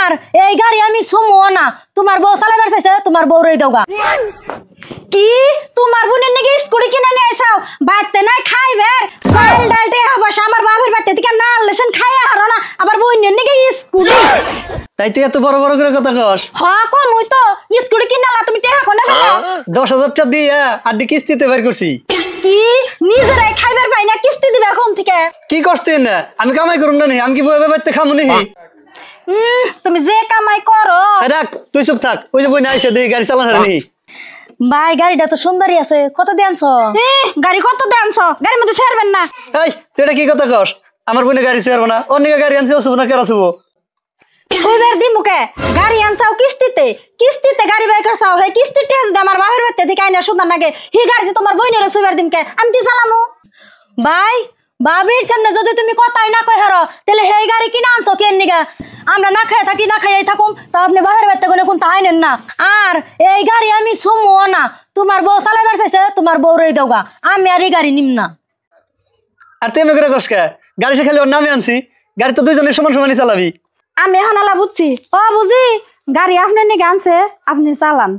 আর এই গাড়ি আমি সমো না তোমার বউ চালাবার চাইছে তোমার বউ রই দাওগা কি তোমার বোনের নাকি স্কুটি কিনে নিয়ে আইছাও বাইতে নাই খাইবে চাল ডালতে আবাস আমার বাবার বাইতে থেকে না লেশন খাইয়া হারো না আবার বোনের নাকি স্কুটি তাই তুই এত বড় বড় করে কথা কস হ্যাঁ কম হই তো স্কুটি কিনালা তুমি টাকা কোন না 10,000 টাকা দিয়ে আড্ডি কিস্তিতে বের করছি কি নিজেরাই খাইবার পাই না কিস্তি দিবে এখন থেকে কি কষ্ট না আমি কামাই করুম না আমি কি বইবে বাইতে খামু নি তুমি যে কামাই করো রাখ তুই চুপ থাক ওই যে বই না আইসা দেই গাড়ি চালান হারি ভাই গাড়িটা তো সুন্দরই আছে কত দেনছো গাড়ি কত দেনছো গাড়ির মধ্যে ছাড়বেন না এই তুই এটা কি কথা কস আমার বোনে গাড়ি ছাড়বো না অন্য গাড়ি আনছি ওসব না কেরা শুবো সুইবার দি মুকে গাড়ি আনছাও কিস্তিতে কিস্তিতে গাড়ি বাই করছাও হে কিস্তিতে যদি আমার বাবার বাড়িতে থেকে আইনা সুন্দর লাগে হি গাড়িতে তোমার বইনের সুইবার দিমকে আমি দি চালামু ভাই বাবির সামনে যদি তুমি কথাই না কই হারো তাহলে হেই গাড়ি কিনা আনছো কেন নিগা আমরা না খাই থাকি না খাইয়াই থাকুম তা আপনি বাহির বাড়িতে কোন কোন তাই নেন না আর এই গাড়ি আমি সমো না তোমার বউ চালাবার চাইছে তোমার বউ রই দাওগা আমি আর এই গাড়ি নিম না আর তুই এমনি করে কস কে গাড়িটা খালি ওর নামে আনছি গাড়ি তো দুইজনের সমান সমানই চালাবি আমি এখন আলা বুঝছি ও বুঝি গাড়ি আপনার নিগে আনছে আপনি চালান